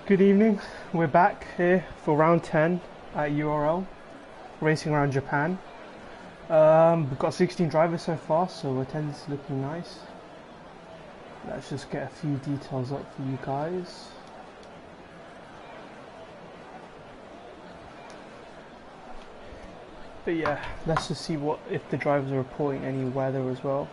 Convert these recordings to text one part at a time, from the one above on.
Good evening, we're back here for round 10 at URL, racing around Japan. We've got 16 drivers so far, so attendance is looking nice. Let's just get a few details up for you guys. But yeah, let's just see if the drivers are reporting any weather as well.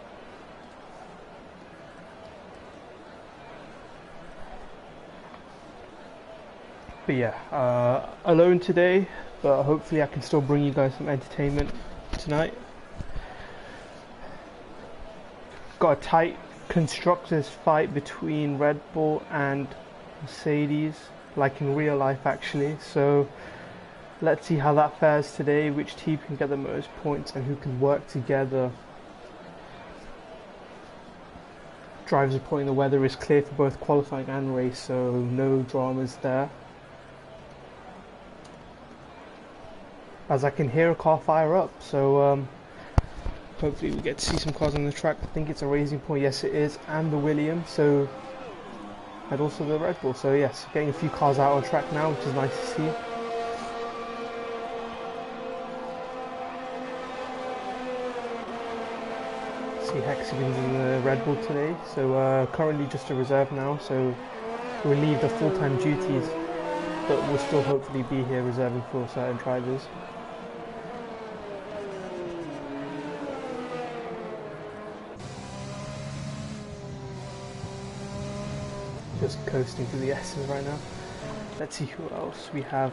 But yeah, alone today, but hopefully I can still bring you guys some entertainment tonight. Got a tight constructors fight between Red Bull and Mercedes, like in real life actually, so let's see how that fares today, which team can get the most points and who can work together. Drivers reporting the weather is clear for both qualifying and race, so no dramas there. As I can hear a car fire up, so hopefully we get to see some cars on the track. I think it's a Racing Point, yes it is, and the Williams, so, and also the Red Bull, so yes, getting a few cars out on track now, which is nice to see. See Hexagon's in the Red Bull today, so currently just a reserve now, so relieved of full-time duties, but we'll still hopefully be here reserving for certain drivers. Just coasting through the S's right now. Let's see who else. We have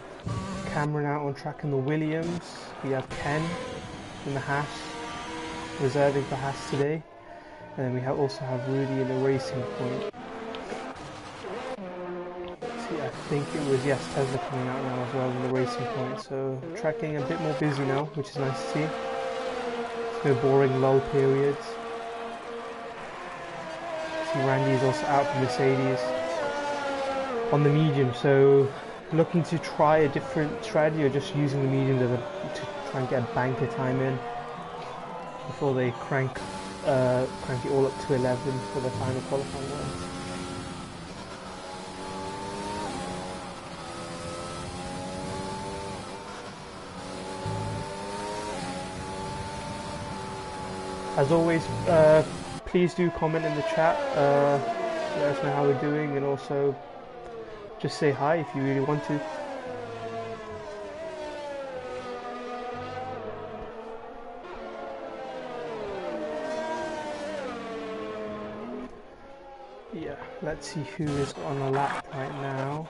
Cameron out on track in the Williams. We have Ken in the Haas, reserving for Haas today. And then we also have Rudy in the Racing Point. Let's see, I think it was, yes, Tesla coming out now as well in the Racing Point. So tracking a bit more busy now, which is nice to see. No boring lull periods. See Randy is also out for Mercedes on the medium, so looking to try a different strategy or just using the medium to try and get a banker time in before they crank it all up to 11 for the final qualifying round. As always, please do comment in the chat, let us know how we're doing, and also just say hi if you really want to. Yeah, let's see who is on a lap right now.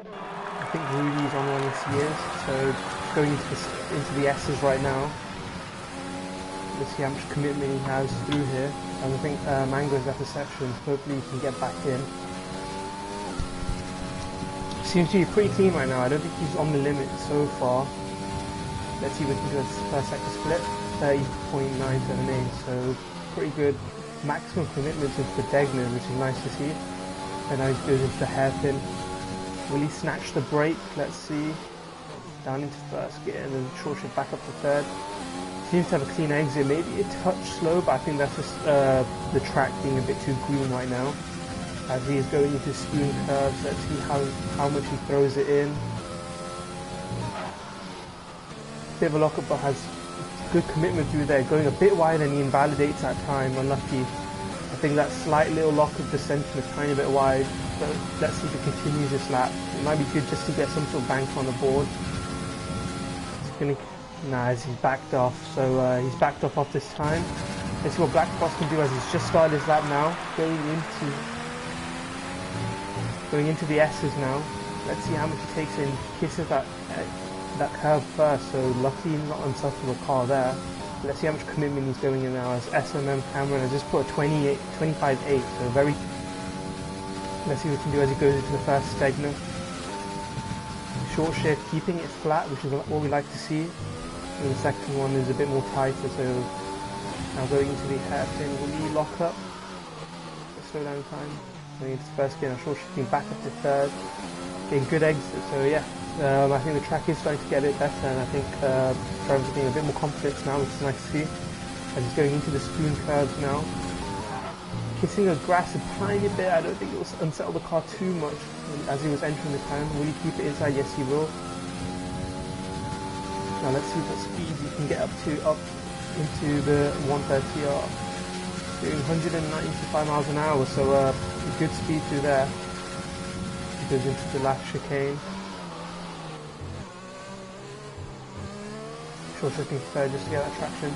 I think Rudy's on one this year, so going into the S's right now. Let's see how much commitment he has through here. And I think Mango's left the session. Hopefully he can get back in. Seems to be pretty clean right now. I don't think he's on the limit so far. Let's see what he does first sector split. 30.978, so pretty good. Maximum commitments into the Degnan, which is nice to see. And now he goes into the hairpin. Will he snatch the brake? Let's see. Down into first gear and then short shift back up to third. Seems to have a clean exit, maybe a touch slow, but I think that's just the track being a bit too green right now. As he is going into spoon curves, let's see how much he throws it in. Bit of a lockup, but has good commitment through there, going a bit wide and he invalidates that time, unlucky. I think that slight little lockup descent a tiny bit wide, but let's see if it continues this lap. It might be good just to get some sort of bank on the board. It's gonna, nah, as he's backed off, so he's backed off this time. Let's see what Black Cross can do as he's just started his lap now, going into the S's now. Let's see how much he takes in, kisses that curve first, so luckily he's not on top of a car there. Let's see how much commitment he's going in now as SMM Cameron has just put a 25.8, so very... Let's see what he can do as he goes into the first segment. Short shift, keeping it flat, which is what we like to see. And the second one is a bit more tighter, so now going into the hairpin, will he lock up? Slow down time. Going into first gear, now short shifting back up to third. Getting good exit, so yeah. I think the track is starting to get a bit better, and I think drivers are getting a bit more confidence now, which is nice to see. As he's going into the spoon curves now. kissing the grass a tiny bit. I don't think it will unsettle the car too much as he was entering the turn. Will he keep it inside? Yes, he will. Now let's see what speed he can get up into the 130R. Doing 195 miles an hour, so good speed through there. He goes into the last chicane. Short shifting fair just to get that traction.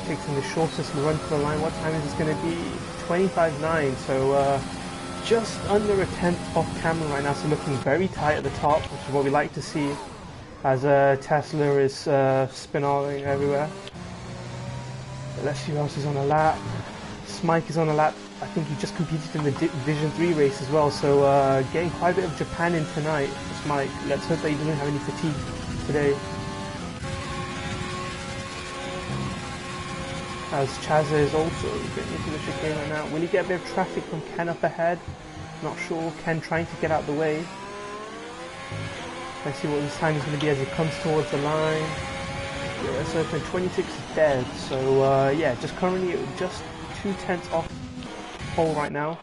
Takes in the shortest run to the line. What time is this going to be? 25.9, so just under a tenth off camera right now, so looking very tight at the top, which is what we like to see, as Tesla is spinaling everywhere. But let's see who else is on a lap. Smike is on a lap. I think he just competed in the Division 3 race as well, so getting quite a bit of Japan in tonight for Smike. Let's hope that he doesn't have any fatigue today. As Chazza is also getting into the chicane right now. Will he get a bit of traffic from Ken up ahead? Not sure. Ken trying to get out of the way. Let's see what his time is going to be as he comes towards the line. Yeah, so for 26 is dead. So yeah, just currently just 2/10 off pole right now.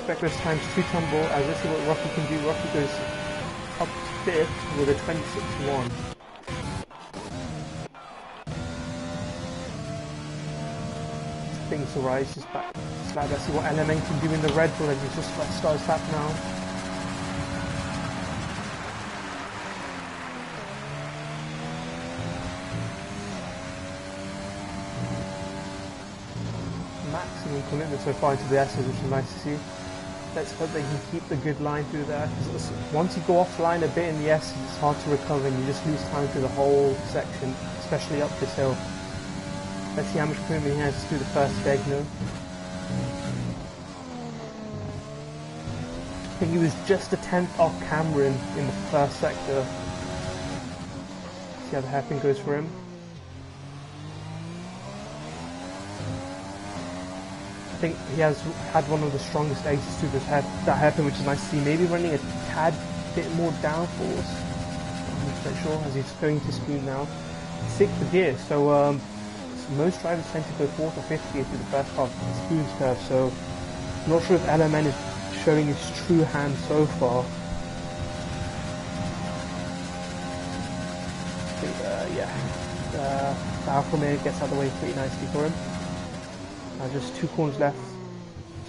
Expect times 2 tumble. As let's see what Rocky can do. Rocky goes up to 5th with a 26.1. Things to rise just back slide. Let's see what LMN can do in the Red Bull as he's just about to start his lap now. Maximum commitment so far into the S's, which is nice to see. Let's hope they can keep the good line through there, because once you go offline a bit in the S's, it's hard to recover and you just lose time through the whole section, especially up this hill. Let's see how much commitment he has to do the first Degno. I think he was just a tenth off Cameron in the first sector. See how the hairpin goes for him. I think he has had one of the strongest aces to that hairpin, which is nice to see. Maybe running a tad bit more downforce. I'm not sure as he's going to speed now. 6th gear, so most drivers tend to go 4th or 5th gear through the first part of the speed curve, so I'm not sure if LMN is showing his true hand so far. The Alfa Romeo gets out of the way pretty nicely for him. Just 2 corners left,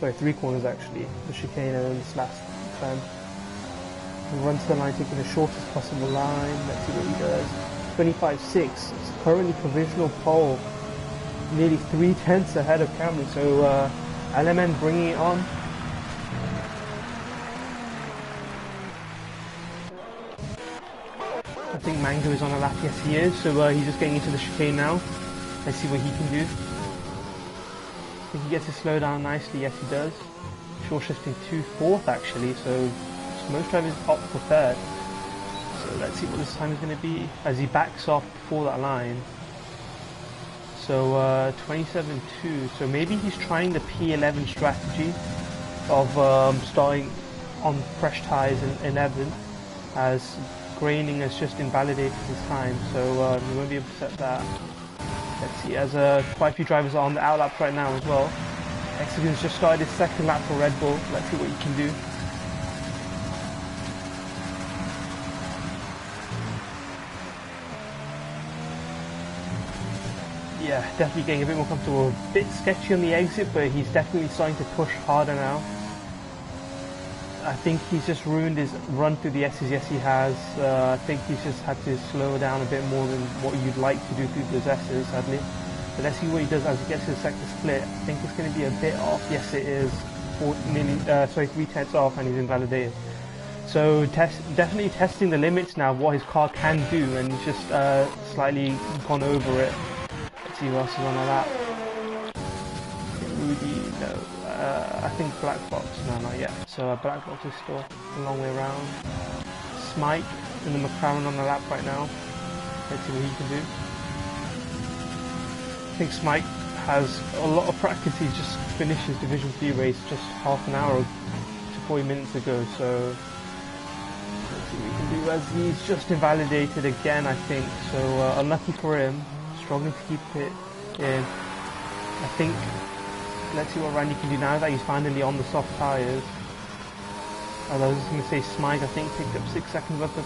sorry 3 corners actually, the chicane and then this last turn. He'll run to the line taking the shortest possible line. Let's see what he does. 25.6, it's currently provisional pole. Nearly 3/10 ahead of Cameron, so LMN bringing it on. I think Mango is on a lap, yes he is, so he's just getting into the chicane now. Let's see what he can do. I think he gets to slow down nicely, yes he does. Short shifting to 4th actually, so most drivers opt for 3rd. So let's see what this time is going to be as he backs off before that line. So 27.2, so maybe he's trying the P11 strategy of starting on fresh tyres in 11, as graining has just invalidated his time, so he won't be able to set that. Let's see, as quite a few drivers are on the outlaps right now as well. Hexagon's just started his 2nd lap for Red Bull. Let's see what he can do. Yeah, definitely getting a bit more comfortable. A bit sketchy on the exit, but he's definitely starting to push harder now. I think he's just ruined his run through the S's, yes he has. I think he's just had to slow down a bit more than what you'd like to do through those S's, sadly. But let's see what he does as he gets to the sector split. I think it's going to be a bit off. Yes it is. 3/10 off and he's invalidated. So definitely testing the limits now of what his car can do, and he's just slightly gone over it. Let's see who else is on a lap. Rudy, no. I think Black Box, no, not yet. So Black Box is still a long way around. Smike in the McLaren on the lap right now. Let's see what he can do. I think Smike has a lot of practice. He just finished his Division 3 race just half an hour to 40 minutes ago. So let's see what he can do as he's just invalidated again, I think. So unlucky for him. Struggling to keep it in. I think Let's see what Randy can do now that he's finally on the soft tyres. As I was just going to say, Smythe I think picked up 6 seconds worth of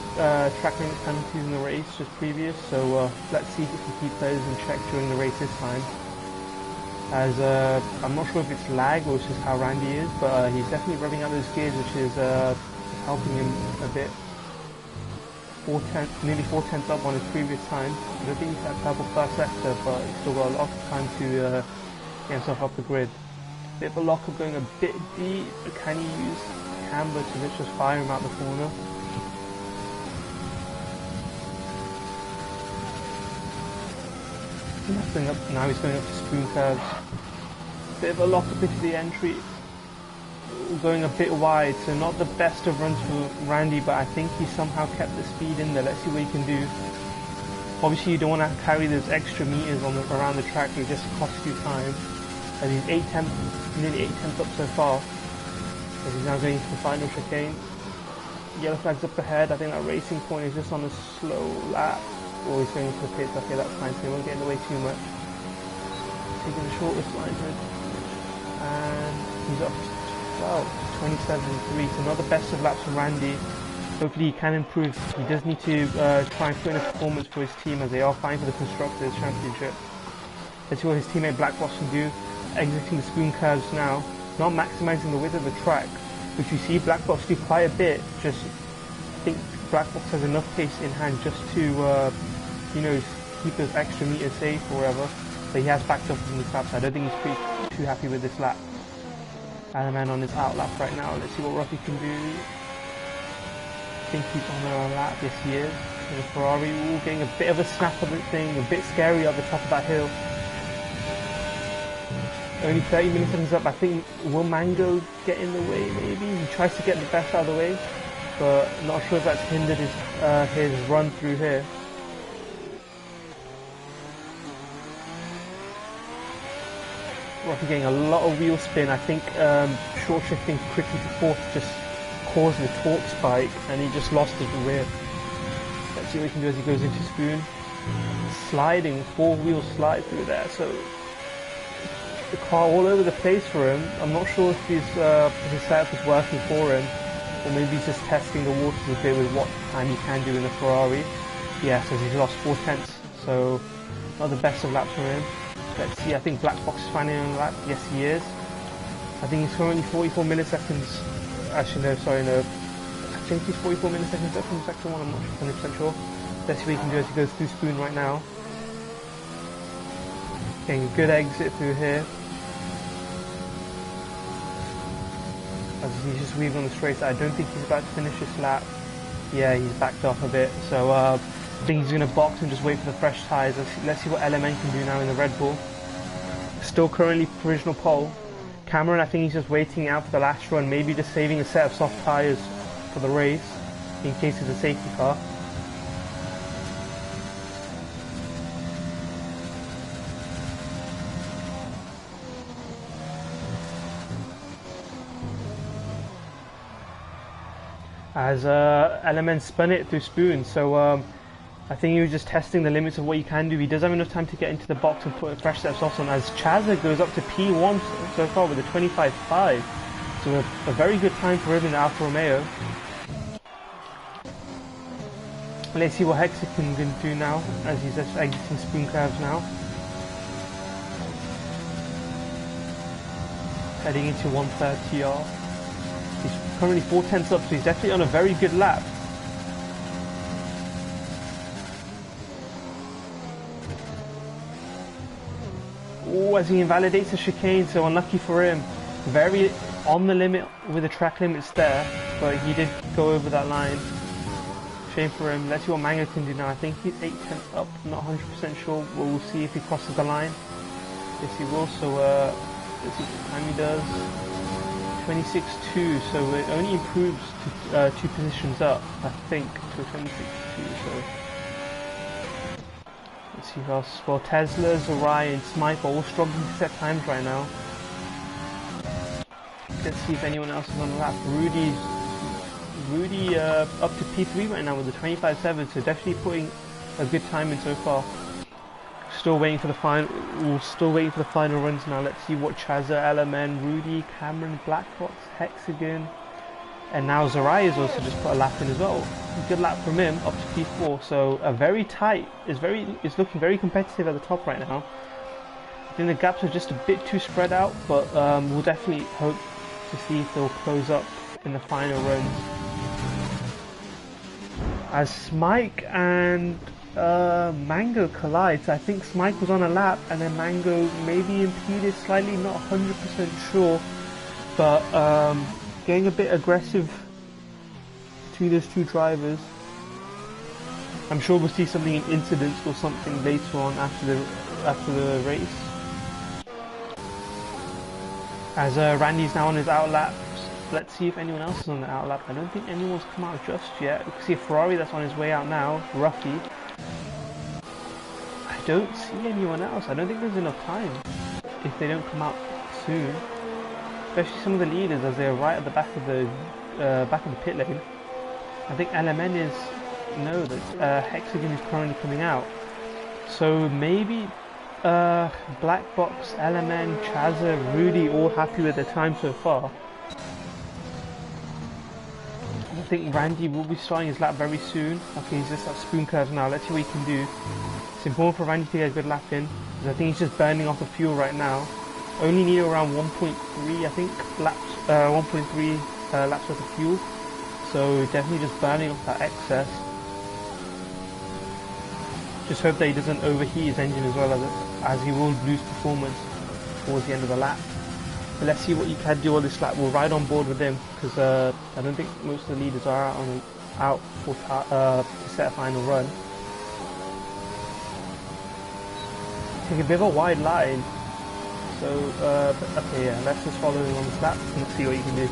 track limit penalties in the race just previous, so let's see if he can keep those in check during the race this time. As I'm not sure if it's lag or it's just how Randy is, but he's definitely revving out those gears, which is helping him a bit. Nearly 4 tenths up on his previous time. I don't think he's at purple first sector, but he's still got a lot of time to get himself up the grid. Bit of a lockup going a bit deep, but can he use camber to just fire him out the corner? Now he's going up to spoon curves. Bit of a lockup into the entry. Going a bit wide, so not the best of runs for Randy, but I think he somehow kept the speed in there. Let's see what he can do. Obviously you don't want to carry those extra meters around the track, it just costs you time. As he's nearly 8 tenths up so far. As he's now going into the final chicane. Yellow flag's up ahead. I think that racing point is just on a slow lap. Or he's going into the pits. Okay, that's fine, so he won't get in the way too much. Taking the shortest line here. And he's up to 27.3, so not the best of laps from Randy. Hopefully he can improve. He does need to try and put in a performance for his team, as they are fighting for the Constructors' Championship. Let's see what his teammate Black Box can do. Exiting the spoon curves now. Not maximising the width of the track, which you see Black Box do quite a bit. Just think Black Box has enough pace in hand just to, you know, keep those extra meters safe or whatever. But he has backed up from the lap, so I don't think he's too happy with this lap. Alaman on his out lap right now. Let's see what Ruffy can do. I think he's on their own lap. Yes, he is. And the Ferrari, getting a bit of a snap of the thing, a bit scary at the top of that hill. Only 30 milliseconds up. I think, will Mango get in the way maybe? He tries to get the best out of the way, but not sure if that's hindered his run through here. Rocky getting a lot of wheel spin. I think short shifting quickly to fourth just caused the torque spike and he just lost his rear. Let's see what he can do as he goes into spoon. Sliding, 4-wheel slide through there, so the car all over the place for him. I'm not sure if his setup is working for him, or maybe he's just testing the waters a bit with what time he can do in the Ferrari. Yes, as he's lost 4 tenths, so not the best of laps for him. Let's see, I think Black Box is finally on the lap. Yes, he is. I think he's currently 44 milliseconds. Actually, no, sorry, no. I think he's 44 milliseconds up from the second one. I'm not 100% sure. Let's see what he can do as he goes through spoon right now. Getting a good exit through here. As he's just weaving on the straight side. I don't think he's about to finish this lap. Yeah, he's backed off a bit. So, I think he's going to box and just wait for the fresh tyres. Let's see what LMN can do now in the Red Bull. Still currently provisional pole. Cameron, I think he's just waiting out for the last run, maybe just saving a set of soft tyres for the race in case it's a safety car. As LMN spun it through spoon, so I think he was just testing the limits of what he can do. He does have enough time to get into the box and put a fresh set of softs on, as Chaza goes up to P1 so far with a 25.5. So a very good time for him in the Alfa Romeo. Let's see what Hexic can do now, as he's just exiting spoon curves now. Heading into 1/3 TR. He's currently 4 tenths up, so he's definitely on a very good lap. Oh, as he invalidates the chicane, so unlucky for him. Very on the limit with the track limits there, but he did go over that line. Shame for him. Let's see what Mango can do now. I think he's 8 tenths up, not 100% sure. We'll see if he crosses the line. Yes, he will, so let's see what time he does. 26.2, so it only improves to 2 positions up, I think, to a 26.2, so let's see who else. Well, Tesla, Zorai and Smythe are all struggling to set times right now. Let's see if anyone else is on the lap. Rudy up to P3 right now with a 25.7, so definitely putting a good time in so far. still waiting for the final. We're still waiting for the final runs now. Let's see what Chazza, LMN, Rudy, Cameron, Blackbox, Hexagon, and now Zarai has also just put a lap in as well. Good lap from him up to P4. So a very tight. It's looking very competitive at the top right now. I think the gaps are just a bit too spread out, but we'll definitely hope to see if they'll close up in the final runs. As Smike and Mango collides, I think Smike was on a lap and then Mango maybe impeded slightly, not 100% sure, but getting a bit aggressive between those two drivers. I'm sure we'll see something in incidents or something later on after the race. As Randy's now on his outlap. Let's see if anyone else is on the outlap. I don't think anyone's come out just yet. We can see a Ferrari that's on his way out now, Rocky. I don't see anyone else. I don't think there's enough time if they don't come out soon. Especially some of the leaders as they're right at the back of the pit lane. I think LMN is Hexagon is currently coming out. So maybe Black Box, LMN, Chazza, Rudy all happy with their time so far. I think Randy will be starting his lap very soon. Okay, he's just at spoon curves now. Let's see what he can do. It's important for Randy to get a good lap in, because I think he's just burning off the fuel right now. Only need around 1.3, I think, laps, 1.3 laps worth of fuel. So definitely just burning off that excess. Just hope that he doesn't overheat his engine as well, as he will lose performance towards the end of the lap. But let's see what you can do on this lap. We'll ride on board with him, because I don't think most of the leaders are out to set a final run. Take a bit of a wide line. So, okay, yeah, let's just follow him on this lap and see what you can do.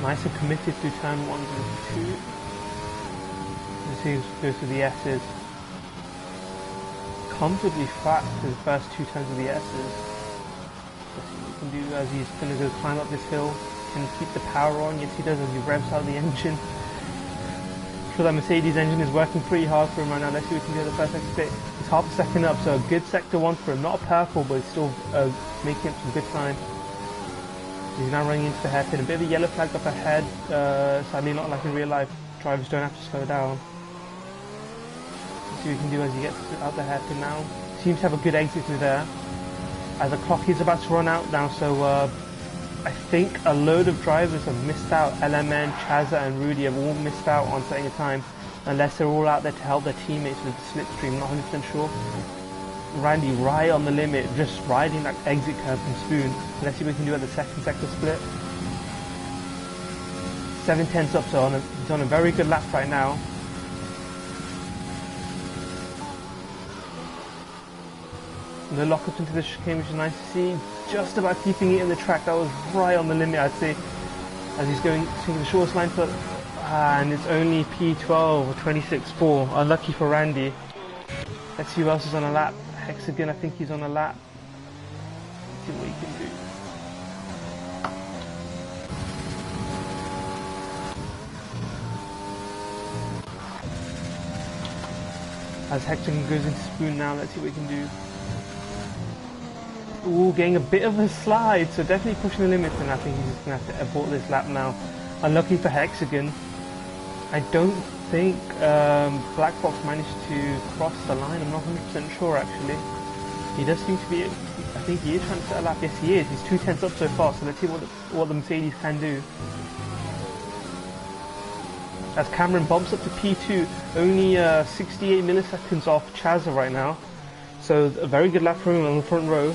Nice and committed through turn 1 and 2. Let's see who goes through the S's. Comfortably flat for the first 2 turns of the S's. Let's see what he can do as he's going to go climb up this hill. Can he keep the power on? Yes, he does, as he revs out the engine. I'm sure that Mercedes engine is working pretty hard for him right now. Let's see what he can do at the first exit. He's half a second up, so a good sector 1 for him. Not a purple, but he's still making some good time. He's now running into the hairpin. A bit of a yellow flag up ahead. Sadly, not like in real life. Drivers don't have to slow down. See what he can do as he gets out the hairpin now. Seems to have a good exit through there. As the clock is about to run out now, so I think a load of drivers have missed out. LMN, Chazza and Rudy have all missed out on setting a time, unless they're all out there to help their teammates with the slipstream. Not 100% sure. Randy right on the limit, just riding that exit curve from Spoon. Let's see what we can do at the second sector split. 7/10 up, so he's on a very good lap right now. The lock up into the chicane, which is nice to see. Just about keeping it in the track. That was right on the limit, I'd say. As he's going to the shortest line for, and it's only P12 or 26.4. Unlucky for Randy. Let's see who else is on a lap. Hexagon, I think he's on a lap. Let's see what he can do. As Hexagon goes into Spoon now, let's see what he can do. Ooh, getting a bit of a slide, so definitely pushing the limits, and I think he's just going to have to abort this lap now. Unlucky for Hexagon. I don't think Black Box managed to cross the line. I'm not 100% sure actually. He does seem to be, I think he is trying to set a lap. Yes he is, he's 2/10 up so far, so let's see what the Mercedes can do. As Cameron bumps up to P2, only 68 milliseconds off Chazza right now. So a very good lap for him on the front row.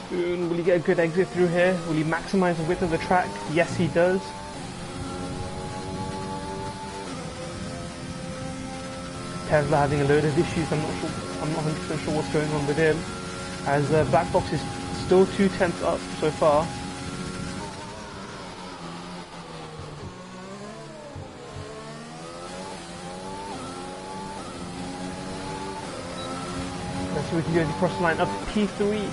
Spoon. Will he get a good exit through here? Will he maximise the width of the track? Yes, he does. Tesla having a load of issues. I'm not 100% sure what's going on with him. As Black Box is still 2/10 up so far. see what we can do as we cross the line up to P3.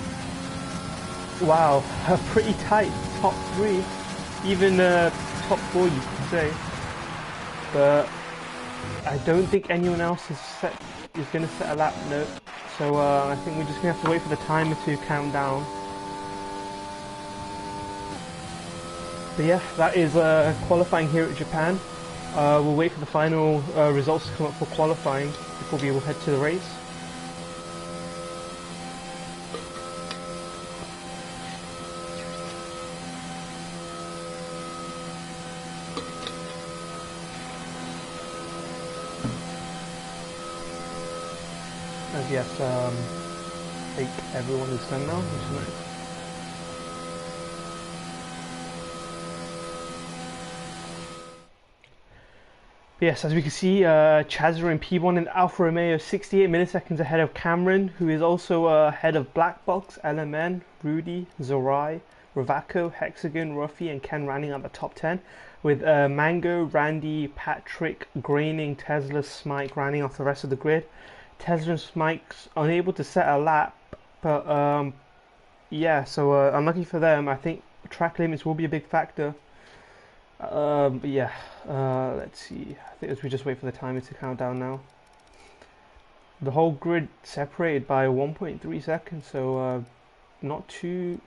Wow, a pretty tight top 3, even top 4 you could say. But I don't think anyone else is going to set a lap note. So I think we're just going to have to wait for the timer to count down. But yeah, that is qualifying here at Japan. We'll wait for the final results to come up for qualifying before we will head to the race. As yes, I think everyone is done now, which is nice. Yes, as we can see, Chazza in P1 and Alfa Romeo 68 milliseconds ahead of Cameron, who is also ahead of Black Box, LMN, Rudy, Zorai, Ravako, Hexagon, Ruffy, and Ken rounding out the top 10, with Mango, Randy, Patrick, Graining, Tesla, Smike rounding off the rest of the grid. Tesla and Smike's unable to set a lap, but yeah, so unlucky for them. I think track limits will be a big factor. But yeah, let's see. I think as we just wait for the timer to count down now. The whole grid separated by 1.3 seconds, so not too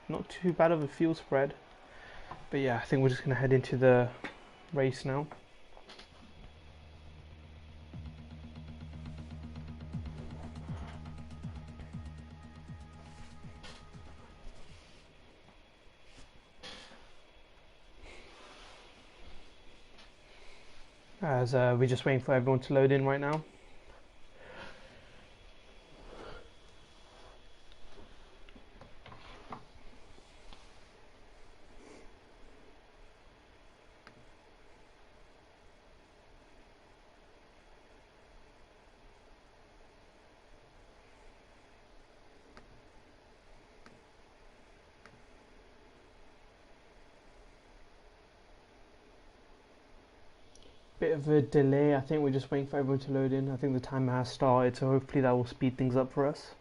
bad of a fuel spread. But yeah, I think we're just gonna head into the race now. As we're just waiting for everyone to load in right now. Bit of a delay. I think we're just waiting for everyone to load in. I think the timer has started, so hopefully that will speed things up for us.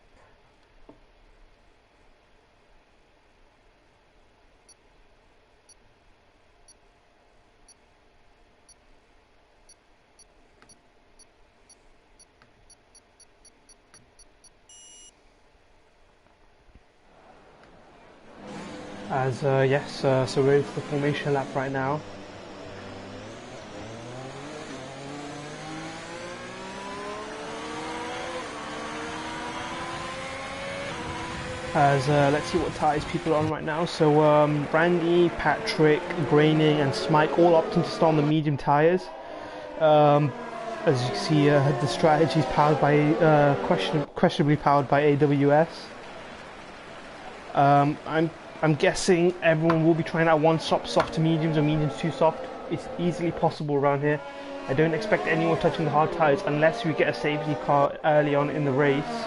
As yes, so we're ready for the formation lap right now. As let's see what tyres people are on right now. So Brandy, Patrick, Graining, and Smike all opting to start on the medium tyres. As you can see, the strategy is powered by questionably powered by AWS. I'm guessing everyone will be trying out one stop soft to mediums or mediums to soft. It's easily possible around here. I don't expect anyone touching the hard tyres unless we get a safety car early on in the race.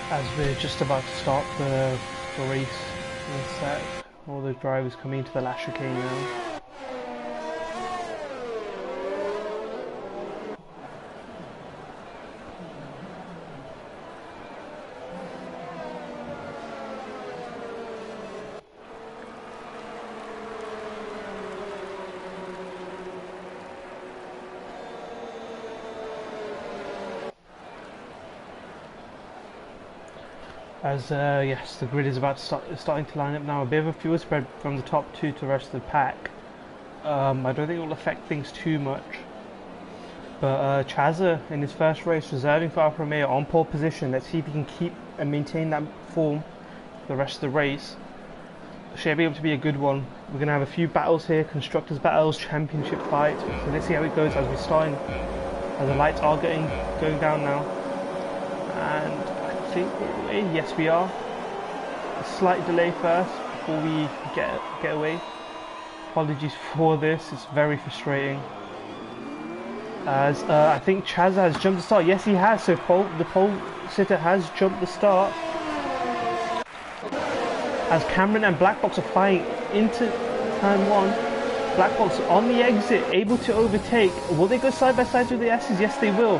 As we're just about to start the race in a sec, all the drivers coming into the last chicane now. As yes, the grid is about to starting to line up now. A bit of a fuel spread from the top two to the rest of the pack. I don't think it will affect things too much. But Chaza in his first race reserving for Alfa Romeo on pole position. Let's see if he can keep and maintain that form for the rest of the race. Should be able to be a good one. We're going to have a few battles here, constructors battles, championship fight. So let's see how it goes as we're starting, as the lights are going down now. And I think yes we are. A slight delay first before we get away. Apologies for this, it's very frustrating. As I think Chaz has jumped the start. Yes, he has. So the pole sitter has jumped the start. As Cameron and Black Box are fighting into turn 1. Black Box on the exit, able to overtake. Will they go side by side with the S's? Yes, they will.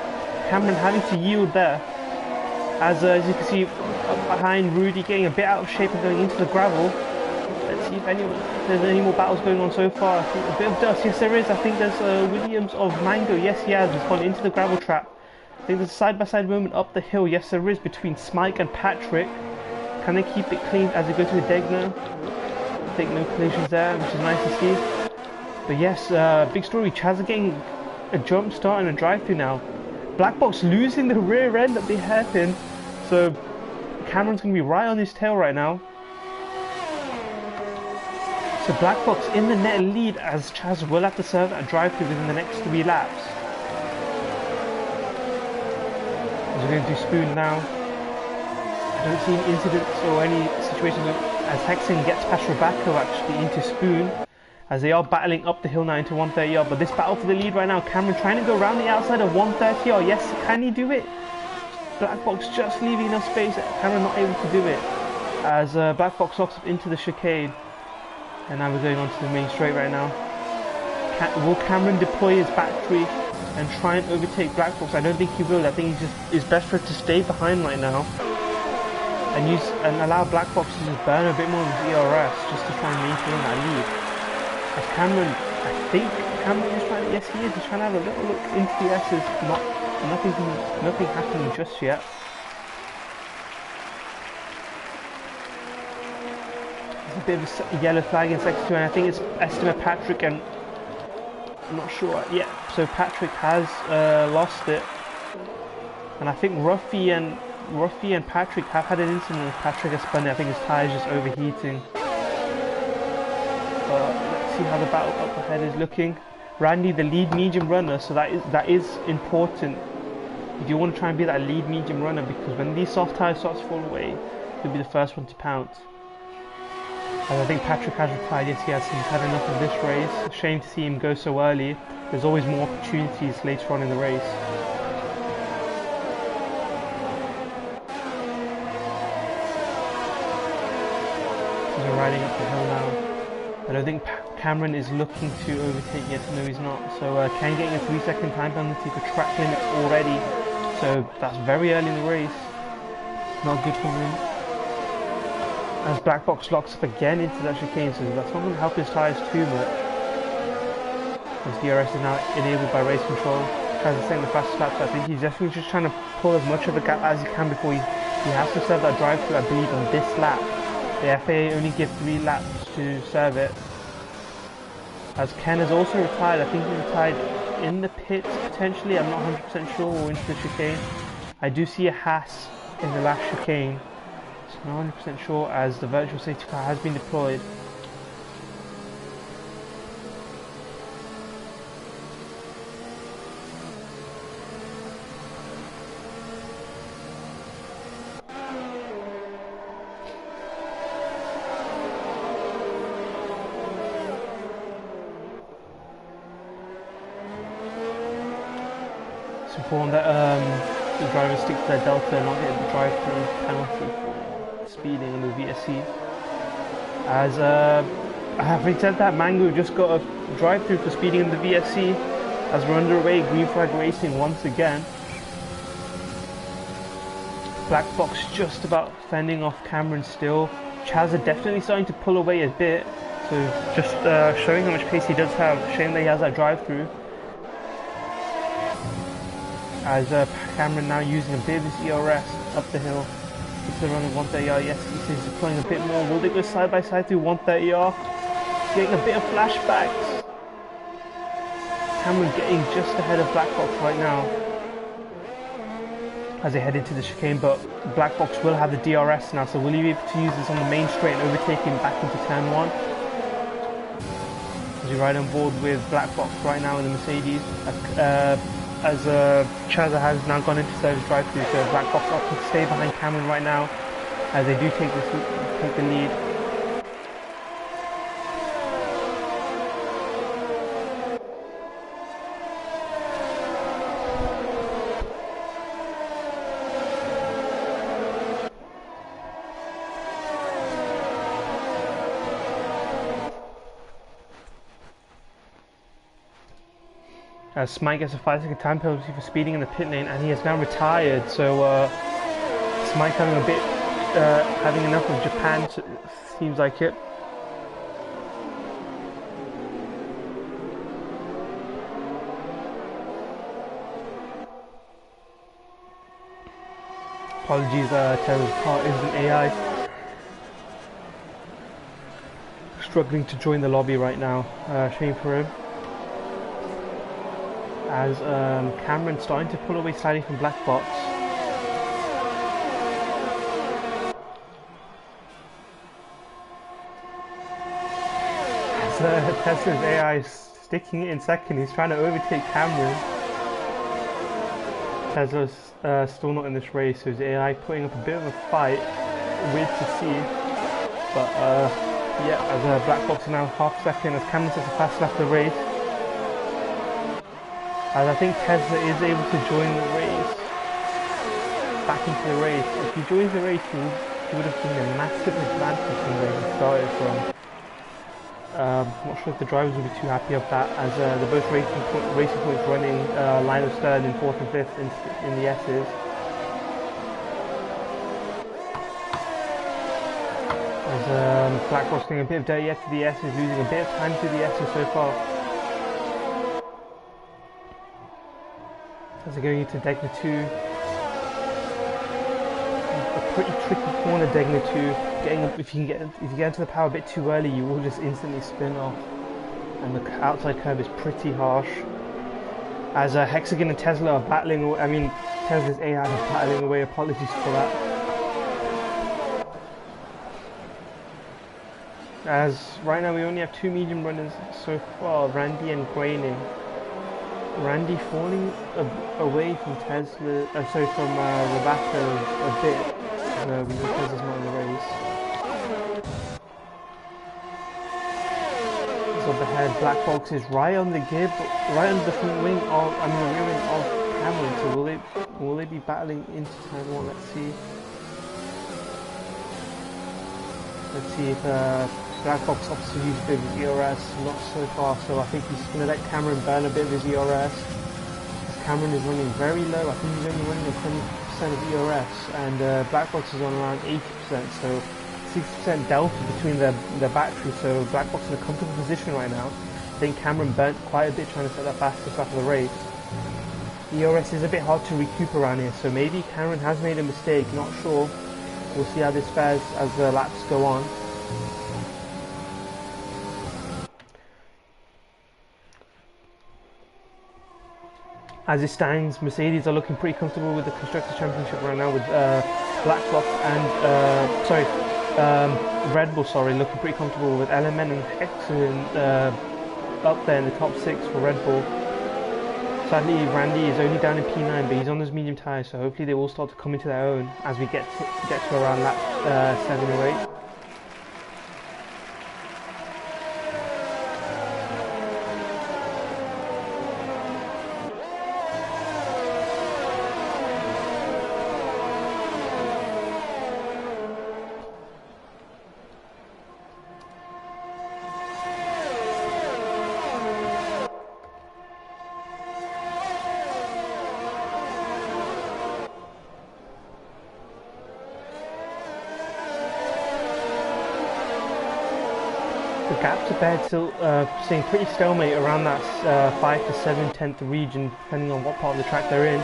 Cameron having to yield there. As you can see, up behind Rudy getting a bit out of shape and going into the gravel. Let's see if there's any more battles going on so far. I think a bit of dust. Yes, there is. I think there's Williams of Mango. Yes, he has. He's gone into the gravel trap. I think there's a side-by-side moment up the hill. Yes, there is, between Smike and Patrick. Can they keep it clean as they go to a Degno? I think no collisions there, which is nice to see. But yes, big story. Chaz are getting a jump start and a drive-through now. Black Box losing the rear end at the hairpin. So Cameron's going to be right on his tail right now. So Black Box in the net lead as Chaz will have to serve that drive-through within the next 3 laps. As we're going to do Spoon now. I don't see any incidents or any situations as Hexen gets past Rebecca actually into Spoon. As they are battling up the hill now into 130R. But this battle for the lead right now. Cameron trying to go around the outside of 130R. Yes, can he do it? Black Box just leaving enough space. Cameron not able to do it. As Black Box locks up into the chicane. And now we're going on to the main straight right now. Will Cameron deploy his battery and try and overtake Black Box? I don't think he will. I think it's best for him to stay behind right now. And allow Black Box to just burn a bit more of his ERS just to try and maintain that lead. As Cameron, I think Cameron is trying to, yes he is, he's trying to have a little look into the S's, nothing happening just yet. There's a bit of a yellow flag in sector 2 and I think it's Estimate Patrick and, I'm not sure, yeah, so Patrick has lost it. And I think Ruffy and Patrick have had an incident with Patrick has spun it. I think his tyres just overheating. Let's see how the battle up ahead is looking. Randy, the lead medium runner, so that is important. You do want to try and be that lead medium runner because when these soft tyres start to fall away, you'll be the first one to pounce. And I think Patrick has replied, yes he has, he's had enough of this race. Shame to see him go so early. There's always more opportunities later on in the race. We're riding up the hill now. I don't think Cameron is looking to overtake yet. No, he's not. So Ken getting a 3-second time penalty for track limits already. So that's very early in the race. Not good for him. As Black Box locks up again into that chicane, so that's not going to help his tyres too much. His DRS is now enabled by race control. Tries to take the fastest laps. I think he's definitely just trying to pull as much of a gap as he can before he has to serve that drive-through, I believe, on this lap. The FAA only give 3 laps to serve it. As Ken has also retired, I think he retired in the pits potentially, I'm not 100% sure, or into the chicane. I do see a Haas in the last chicane, so I'm not 100% sure as the virtual safety car has been deployed. Important that the drivers stick to their delta and not get the drive-through penalty for speeding in the VSC. As having said that, Mango just got a drive-through for speeding in the VSC as we're underway, green flag racing once again. Black Box just about fending off Cameron still. Chaz are definitely starting to pull away a bit, so just showing how much pace he does have. Shame that he has that drive-through. As Cameron now using a bit of his ERS up the hill. It's the run of 130R. Yes, he's deploying a bit more. Will they go side by side through 130R? Getting a bit of flashbacks. Cameron getting just ahead of Black Box right now as they head into the chicane, but Black Box will have the DRS now, so will he be able to use this on the main straight and overtake him back into turn 1? As you ride on board with Black Box right now in the Mercedes, as Chaza has now gone into service drive-through, so Black Box opting to stay behind Cameron right now as they do take the lead. Smite gets a 5-second time penalty for speeding in the pit lane, and he has now retired. So Smite having a bit, having enough of Japan, seems like it. Apologies, Tesla's car isn't AI. Struggling to join the lobby right now. Shame for him. As Cameron starting to pull away slightly from Black Box. As Tesla's AI is sticking it in second, he's trying to overtake Cameron. Tesla's still not in this race, so his AI putting up a bit of a fight. Weird to see. But yeah, as Black Box is now half second, as Cameron sets a fast lap of the race. As I think Tesla is able to join the race, back into the race. If he joins the race, he would have gained a massive advantage from where he started from. Not sure if the drivers will be too happy of that, as they're both racing points running line of third and 4th and 5th in the S's. As Black Box getting a bit of dirty to the S's, losing a bit of time to the S's so far. As they're going into Degna 2. A pretty tricky corner, Degna 2. If you get into the power a bit too early, you will just instantly spin off. And the outside curve is pretty harsh. As Hexagon and Tesla are battling, Tesla's AI is battling away, apologies for that. As right now we only have 2 medium runners so far, Randy and Graining. Randy falling away from Tesla, from Roberto a bit. We know Tesla's not in the race. So behind Black Box is right on the gear, right on the front wing of, the rear wing of Cameron. So will they be battling into turn 1? Let's see. Let's see if Black Box opts to use a bit of his ERS, not so far, so I think he's going to let Cameron burn a bit of his ERS. Cameron is running very low, I think he's only running at 20% of ERS, and Black Box is on around 80%, so 60% delta between their batteries, so Black Box in a comfortable position right now. I think Cameron burnt quite a bit trying to set that fastest lap of the race. ERS is a bit hard to recoup around here, so maybe Cameron has made a mistake, not sure. We'll see how this fares as the laps go on. As it stands, Mercedes are looking pretty comfortable with the Constructors' Championship right now, with Black Box and Red Bull, looking pretty comfortable with LMN and Hexagon up there in the top 6 for Red Bull. Sadly, Randy is only down in P9, but he's on those medium tyres, so hopefully they will start to come into their own as we get to around lap 7 or 8. The gaps are bad, still staying pretty stalemate around that 5 to 7/10 region, depending on what part of the track they're in.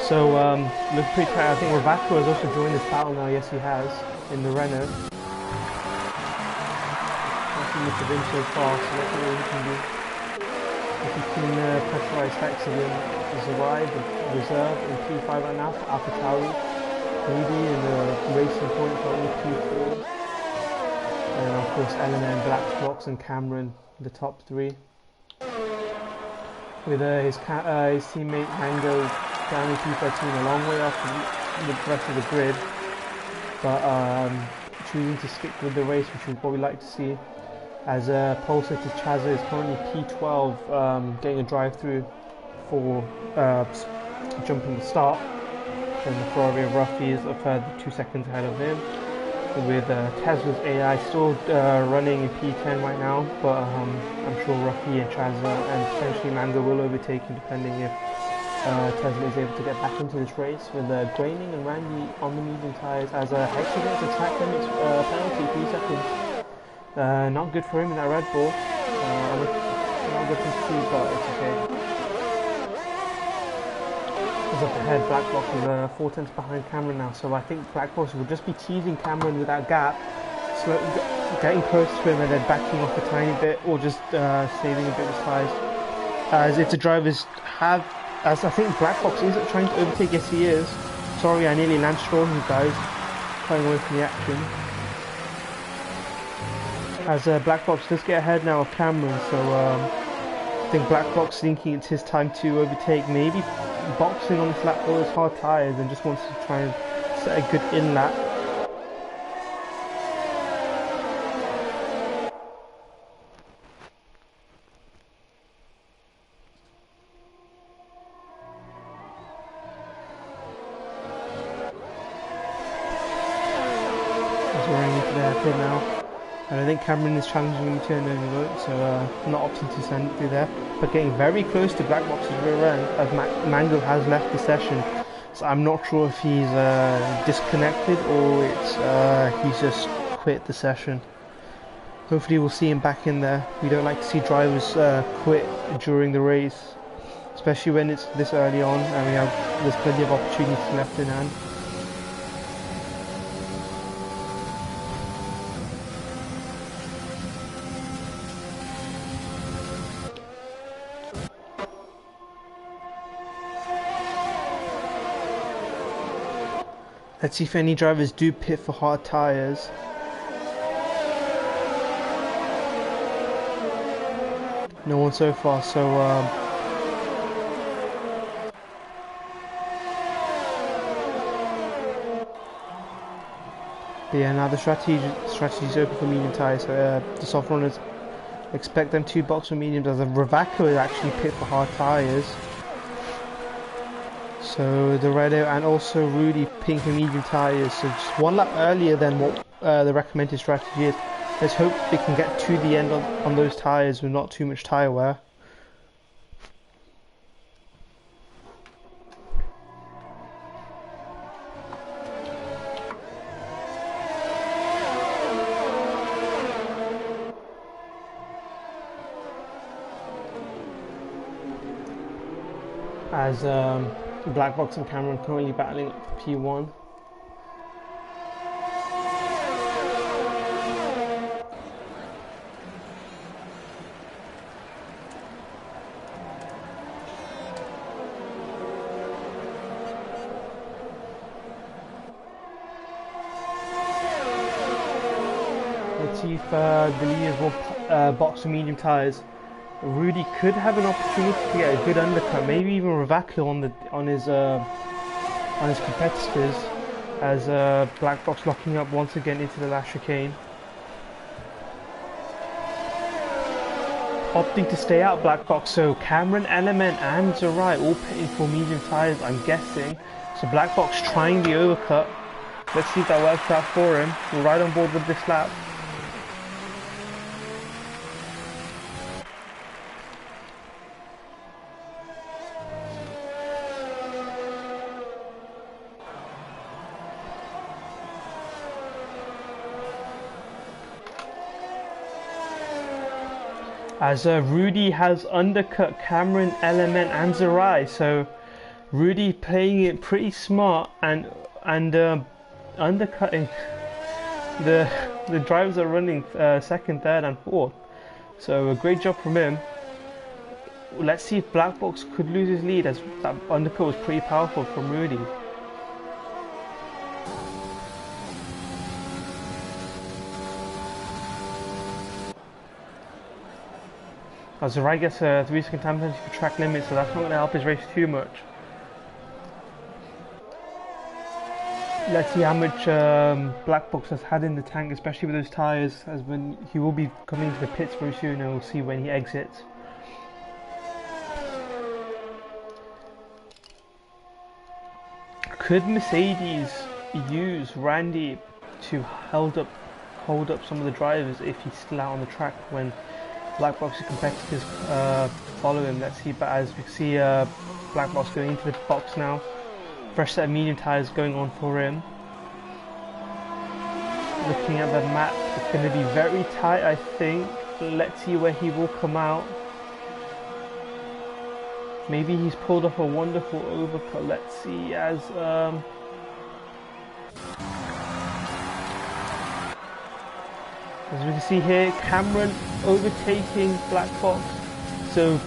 So, look pretty tight. I think Ravato has also joined this battle now. Yes, he has, in the Renault. Nothing much of him so far, so let's see what he can do. If you can pressurize facts again, Zarai, the reserve in P5 right now for APAC. Rudy in the racing point for only P4. And of course Element, Blackbox and Cameron, the top three. With his teammate Mango down in P13, a long way off the rest of the grid. But choosing to stick with the race, which we'd probably like to see. As Pulsar to Chazza is currently P12, getting a drive-through for jumping the start. And the Ferrari of Ruffy is a further 2 seconds ahead of him. With Tesla's AI still running in P10 right now, but I'm sure Ruffy and Chazza and potentially Mango will overtake him depending if Tesla is able to get back into this race. With Graining and Randy on the medium tyres as Hex against the track limits penalty, 3 seconds. Not good for him in that Red Bull. Not good to see, but it's okay. He's up ahead. Blackbox is 4 tenths behind Cameron now, so I think Blackbox will just be teasing Cameron with that gap, getting close to him and then backing off a tiny bit, or just saving a bit of his tyres. As if the drivers have, as I think Blackbox is trying to overtake, yes he is. Sorry, I nearly landstrawed you guys, playing away from the action. As Blackbox does get ahead now of Cameron, so I think Blackbox thinking it's his time to overtake, maybe boxing on this lap for his hard tyres and just wants to try and set a good in lap. As we're running into the hairpin now. And I think Cameron is challenging him to an early vote, so not opting to send it through there. But getting very close to Blackbox's rear end as Mango has left the session. So I'm not sure if he's disconnected or it's he's just quit the session. Hopefully we'll see him back in there. We don't like to see drivers quit during the race, especially when it's this early on and there's plenty of opportunities left in hand. Let's see if any drivers do pit for hard tyres. No one so far, so but yeah, now the strategy is open for medium tyres, so the soft runners expect them to box for mediums, as Ravaka is actually pit for hard tyres. So the Redo and also Rudy pink and medium tyres, so just 1 lap earlier than what the recommended strategy is. Let's hope they can get to the end on those tyres with not too much tyre wear. As Blackbox and Cameron currently battling up for P1. Let's see if the leaders will box for medium tyres. Rudy could have an opportunity to get a good undercut, maybe even Ravaka on his competitors, as Blackbox locking up once again into the last chicane. Opting to stay out Blackbox, so Cameron, Element and Zarai all pitting for medium tyres, I'm guessing. So Blackbox trying the overcut. Let's see if that works out for him. We're right on board with this lap. As Rudy has undercut Cameron, Element and Zarai, so Rudy playing it pretty smart and undercutting the drivers are running second, third and fourth, so a great job from him. let's see if Black Box could lose his lead, as that undercut was pretty powerful from Rudy. As the right gets a 3-second time penalty for track limit, so that's not going to help his race too much. Let's see how much Black Box has had in the tank, especially with those tyres, as when he will be coming to the pits very soon, and we'll see when he exits. Could Mercedes use Randy to hold up some of the drivers if he's still out on the track when Black Box's competitors follow him? Let's see, but as we can see Black Box going into the box now. Fresh set of medium tyres going on for him. Looking at the map, it's going to be very tight, I think. Let's see where he will come out. Maybe he's pulled off a wonderful overcut. Let's see, as we can see here, Cameron overtaking Black Box. So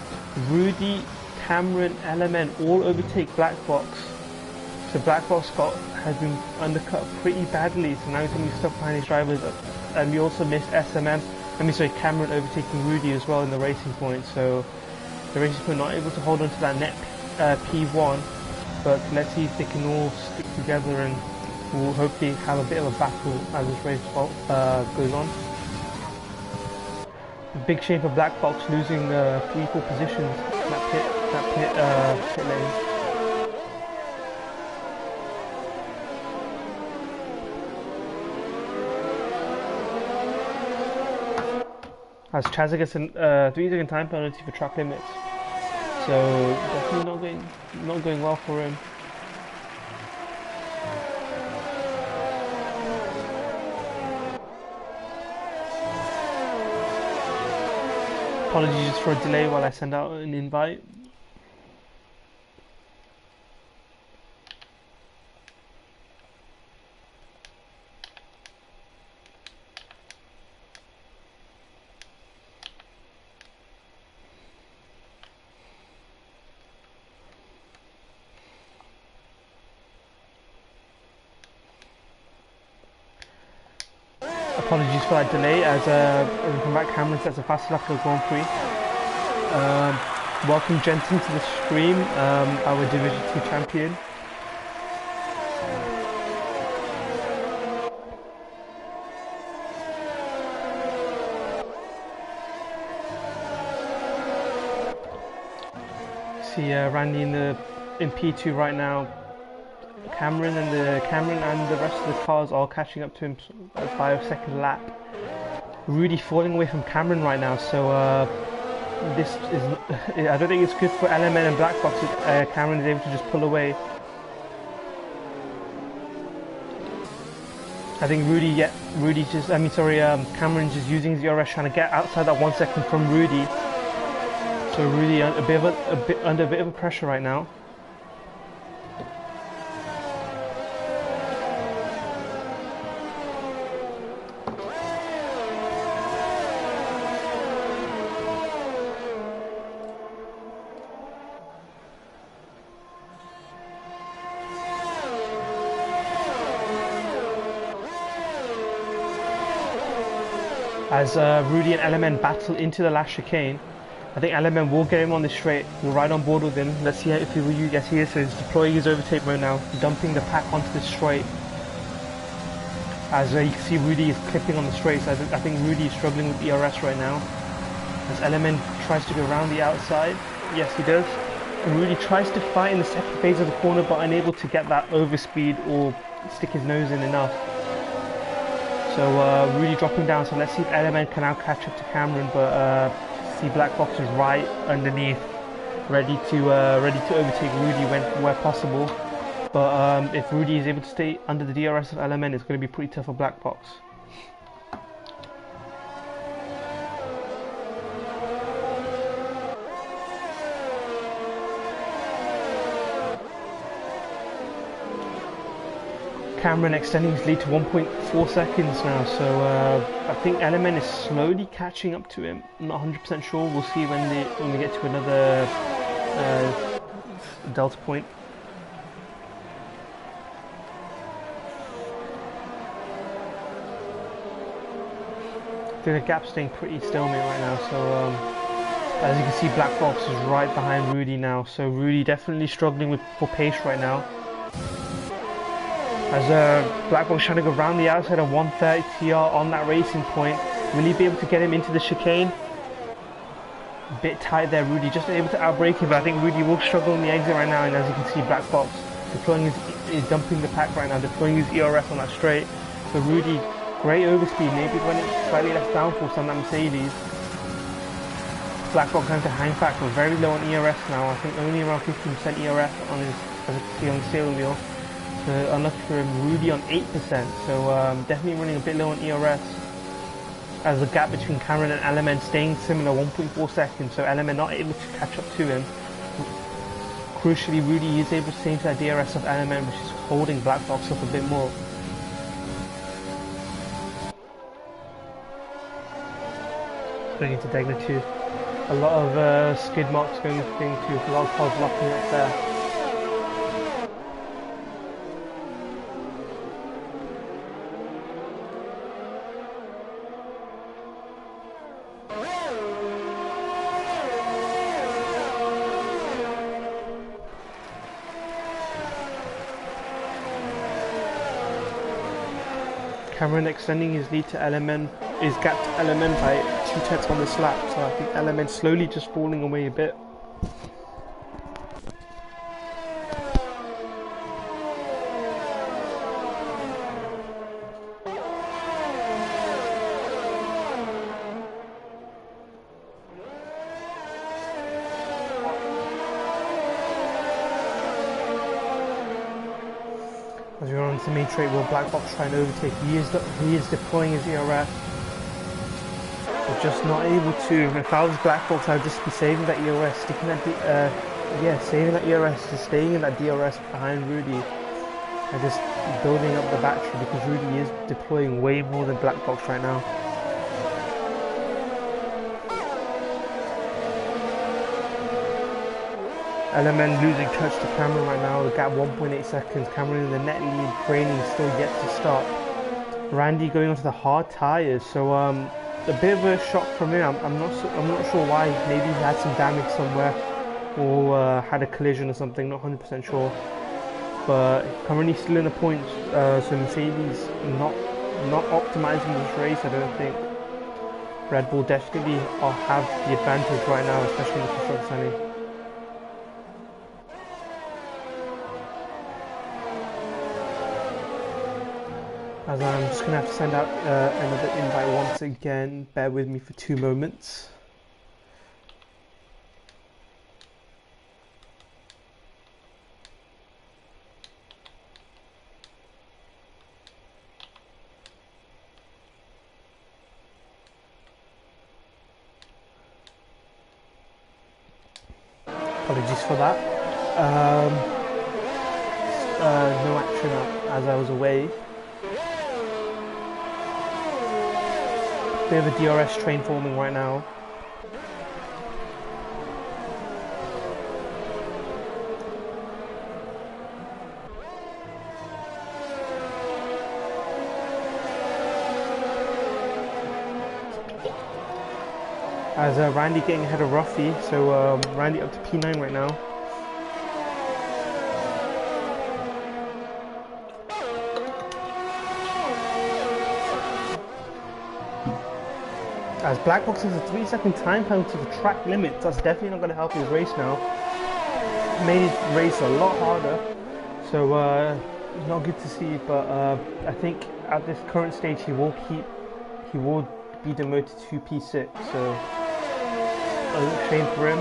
Rudy, Cameron, Element all overtake Black Box. So Black Box has been undercut pretty badly, so now he's going to be stuck behind his drivers. And we also missed Cameron overtaking Rudy as well in the racing point. So the racing point not able to hold on to that net P1, but let's see if they can all stick together, and we'll hopefully have a bit of a battle as this race goes on. Big shame for Black Box losing 3-4 positions in that pit lane. As Chazza gets a 3-second time penalty for track limits, so definitely not going well for him. Apologies for a delay while I send out an invite. Apologies for that delay, as we come back, Cameron sets a fast lap for Grand Prix. Welcome Jensen to the stream, our Division 2 champion. See Randy in P2 right now. Cameron and the rest of the cars are catching up to him by a second lap. Rudy falling away from Cameron right now, so this is I don't think it's good for LMN and Black Box if Cameron is able to just pull away. I think Cameron just using his DRS trying to get outside that 1 second from Rudy. So Rudy under a bit of pressure right now. As Rudy and Element battle into the last chicane, I think Element will get him on the straight. We'll ride on board with him. Let's see if he will use. Yes, he is. So he's deploying his overtake mode now, dumping the pack onto the straight. As you can see, Rudy is clipping on the straight. So I think Rudy is struggling with ERS right now. As Element tries to go around the outside. Yes, he does. And Rudy tries to fight in the second phase of the corner, but unable to get that overspeed or stick his nose in enough. So Rudy dropping down, so let's see if Element can now catch up to Cameron, but see Black Box is right underneath, ready to overtake Rudy where possible. But if Rudy is able to stay under the DRS of Element, it's going to be pretty tough for Black Box. Cameron extending his lead to 1.4 seconds now, so I think Element is slowly catching up to him. I'm not 100% sure. We'll see when we get to another delta point. I think the gap's staying pretty stalemate right now, so as you can see, Black Box is right behind Rudy now, so Rudy definitely struggling for pace right now. As Black Box trying to go around the outside of 130 TR on that racing point. Will he be able to get him into the chicane? A bit tight there, Rudy just able to outbrake him, but I think Rudy will struggle in the exit right now, and as you can see, Black Box deploying is dumping the pack right now, deploying his ERS on that straight. So Rudy, great overspeed, maybe running slightly less downforce on that Mercedes. Black Box going to hang back, we're very low on ERS now, I think only around 15% ERS on his, as you can see on the steering wheel. So unlucky for him, Rudy on 8%, so definitely running a bit low on ERS. As the gap between Cameron and Element staying similar, 1.4 seconds, so Element not able to catch up to him. Crucially, Rudy is able to stay into that DRS of Element, which is holding Black Box up a bit more. Going into Degner 2. A lot of skid marks going into thing 2, a lot of cars locking up there. Cameron extending his lead to Element, his gap to Element by 2/10 on this lap, so I think Element slowly just falling away a bit. As we're on the main straight, will Black Box try and overtake? He is deploying his ERS, but just not able to. If I was Black Box, I'd just be saving that ERS, sticking that saving that ERS, just staying in that DRS behind Rudy, and just building up the battery, because Rudy is deploying way more than Black Box right now. Element losing touch to Cameron right now, the gap 1.8 seconds, Cameron in the net lead, training still yet to start. Randy going onto the hard tyres, so a bit of a shock from him. I'm not sure why. Maybe he had some damage somewhere, or had a collision or something, not 100% sure. But currently still in the points, so Mercedes not optimizing this race, I don't think. Red Bull definitely have the advantage right now, especially in the construction. As I'm just going to have to send out another invite once again. Bear with me for 2 moments. Apologies for that. No action as I was away. Bit of a DRS train forming right now. As Randy getting ahead of Ruffy, so Randy up to P9 right now. As Black Box has a 3-second time penalty for track limits, that's definitely not going to help his race now. Made his race a lot harder, so not good to see. But I think at this current stage he will be demoted to P6. So a shame for him.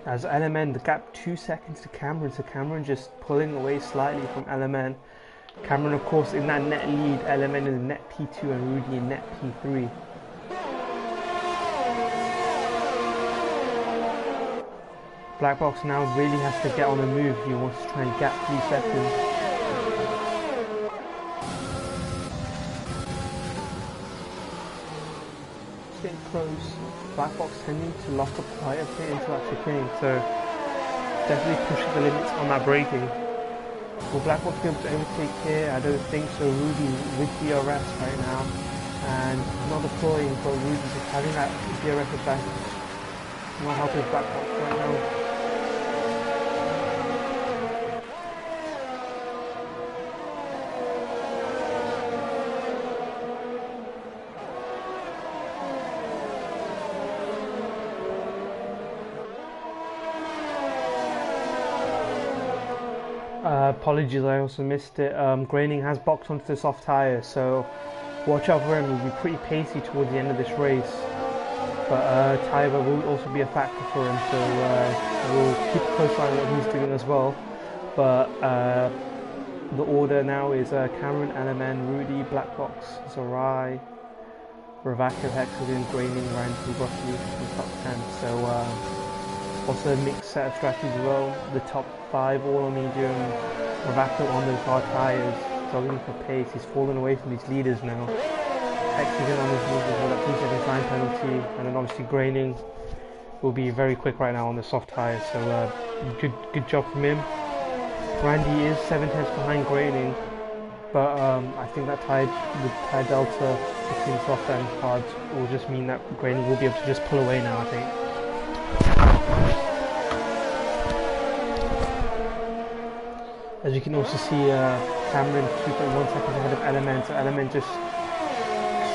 As LMN, the gap 2 seconds to Cameron, so Cameron just pulling away slightly from LMN. Cameron, of course, in that net lead, LMN in net P2 and Rudy in net P3. Black Box now really has to get on the move if he wants to try and gap 3 seconds. close, Black Box tending to lock up quite a bit into that chicane, so definitely pushing the limits on that braking. Will Black Box be able to overtake here? I don't think so. Rudy with DRS right now, and not deploying, but Rudy's just having that DRS advantage. Not helping Black Box right now. Apologies, I also missed it. Graining has boxed onto the soft tyre, so watch out for him. He'll be pretty pacey towards the end of this race. But tyre will also be a factor for him, so we'll keep a close eye on what he's doing as well. But the order now is Cameron, LMN, Rudy, Black Box, Zarai, Ravaka, Hexagon, Graining, Randy, Rocky in the top 10. So also a mixed set of strategies as well. The top 5 all on medium, Ravaka on those hard tyres, struggling for pace. He's fallen away from these leaders now. Hexagon on his leaders with that 3-second time penalty, and then obviously Graining will be very quick right now on the soft tyres. So good job from him. Randy is 7 tenths behind Graining, but I think that the tyre delta between soft and hard will just mean that Graining will be able to just pull away now, I think. As you can also see, Cameron 2.1 seconds ahead of Element, so Element just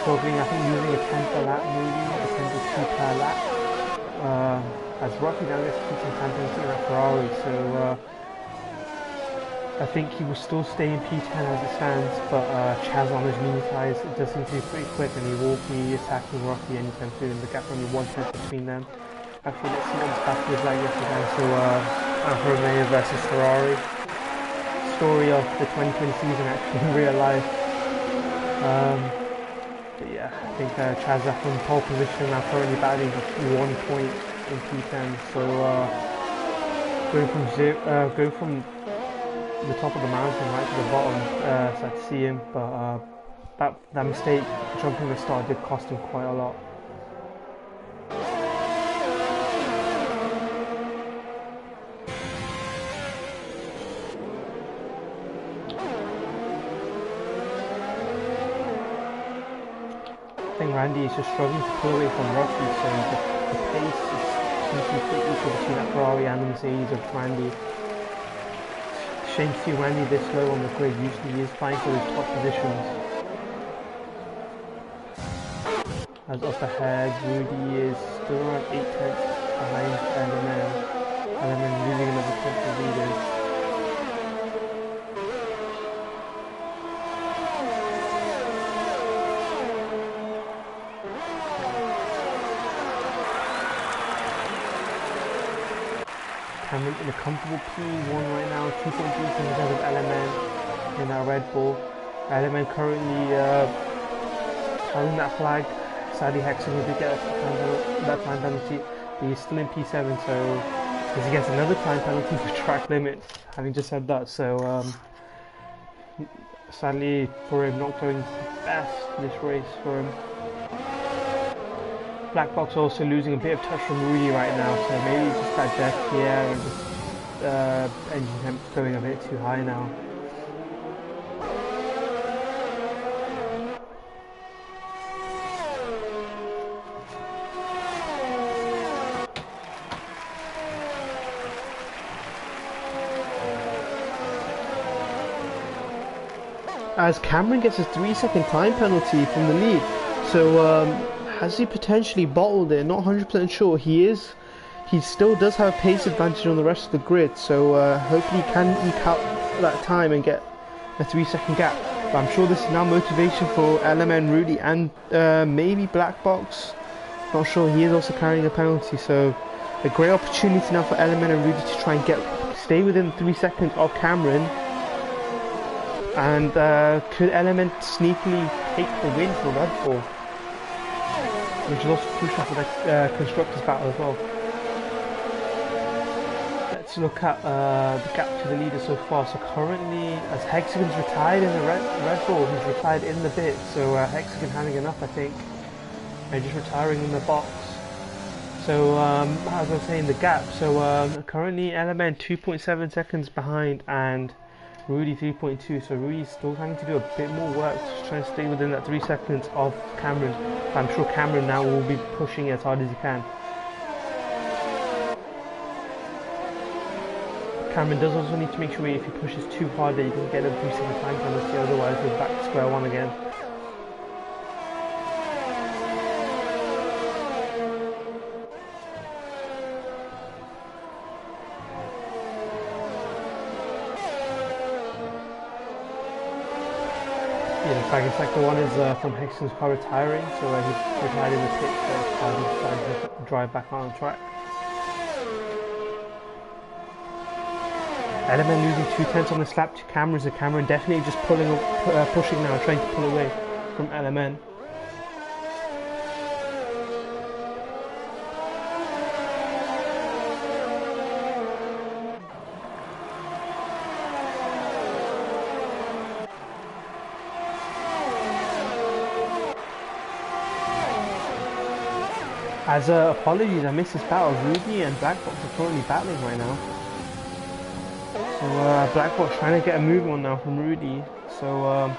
struggling, I think using a 10 per lap maybe, a 10 to 2 per lap. As Rocky now gets to keep some time penalty in that Ferrari, so I think he will still stay in P10 as it stands, but Chaz on his mini tyres, it does seem to be pretty quick, and he will be attacking Rocky anytime soon. The gap only 1 tenth between them. Actually, let's see what this battle is like yesterday. So Alfa Romeo versus Ferrari. Story of the 2020 season actually in real life. But yeah, I think Chaz up in pole position now, currently battling for 1 point in P10. So go from the top of the mountain right to the bottom. So I see him, but that mistake jumping the start did cost him quite a lot. I think Randy is just struggling to pull away from Rocky, so the pace seems to be pretty equal between that Ferrari and the Mercedes of Randy. Shame to see Randy this low on the grid. Usually he is fighting for his top positions. As up ahead, Rudy is still around 8 tenths behind LMN losing another 10 to leaders. Cameron in a comfortable P1 right now, 2.3 seconds ahead of LMN in our Red Bull. LMN currently carrying that flag. Sadly, Hexagon did get that time penalty, but he's still in P7, so because he gets another time penalty for track limits, having just said that. So sadly for him, not going best this race for him. Black Box also losing a bit of touch from Rudy right now, so maybe it's just that death here and just engine temp going a bit too high now. As Cameron gets a 3-second time penalty from the lead, so has he potentially bottled it? Not 100% sure. He still does have a pace advantage on the rest of the grid, so hopefully he can eke out that time and get a 3-second gap. But I'm sure this is now motivation for LMN, Rudy, and maybe Black Box. Not sure. He is also carrying a penalty, so a great opportunity now for LMN and Rudy to try and stay within 3 seconds of Cameron. And could Element sneakily take the win for Red Bull, which is also crucial for the Constructors battle as well. Let's look at the gap to the leader so far. So currently, as Hexagon's retired in the Red Bull, he's retired in the bit, so Hexagon having enough, I think. and just retiring in the box. So as I was saying, the gap. So currently Element 2.7 seconds behind, and Rudy 3.2. So Rudy's still having to do a bit more work to try and stay within that 3 seconds of Cameron. But I'm sure Cameron now will be pushing as hard as he can. Cameron does also need to make sure if he pushes too hard that he doesn't get a 3-second time penalty, otherwise we're back to square one again. Yeah, in fact, sector one is from Hexton's car retiring, so he retired in the pit, so his car decided to drive back on track. Element losing 2/10 on the slap to Cameron, so Cameron definitely just pushing now, trying to pull away from Element. As apologies, I missed this battle. Rudy and Blackbox are currently battling right now. So Blackbox trying to get a move on now from Rudy. So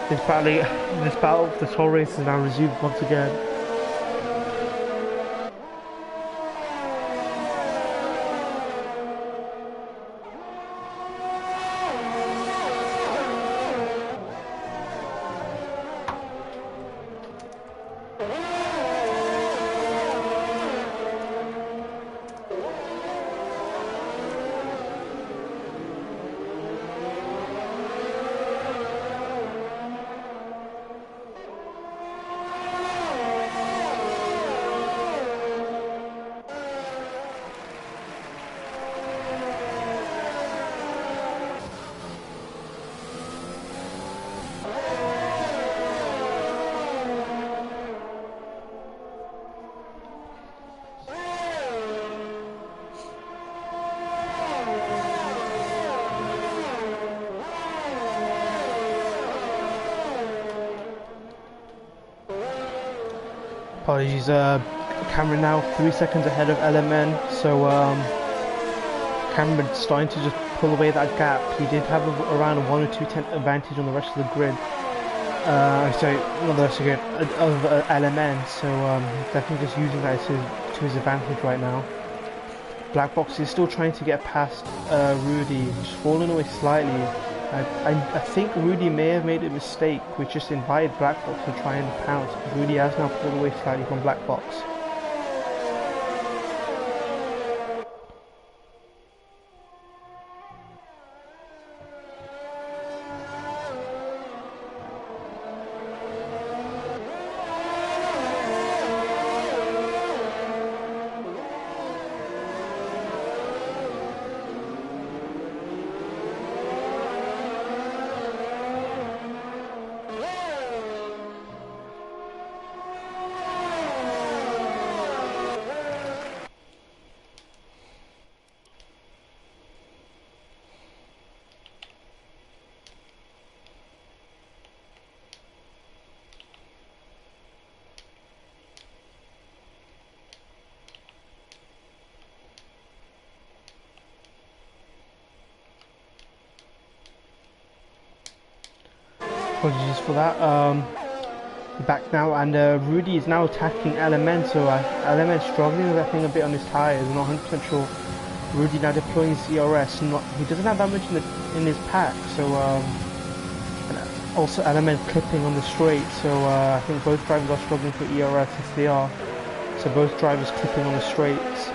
this battle of this whole race is now resumed once again. Apologies, Cameron now 3 seconds ahead of LMN, so Cameron starting to just pull away that gap. He did have around a 1 or 2 tenth advantage on the rest of the grid. Sorry, not the rest of the grid, of LMN, so he's definitely just using that to his advantage right now. Blackbox is still trying to get past Rudy, he's fallen away slightly. I think Rudy may have made a mistake, which just invited Blackbox to try and pounce, because Rudy has now pulled away slightly from Blackbox. Apologies for that. Back now, and Rudy is now attacking LMN, so LMN struggling with that thing a bit on his tyres. I'm not 100% sure. Rudy now deploying his ERS. He doesn't have that much in his pack, so and also LMN clipping on the straight. So I think both drivers are struggling for ERS as they are. So both drivers clipping on the straights.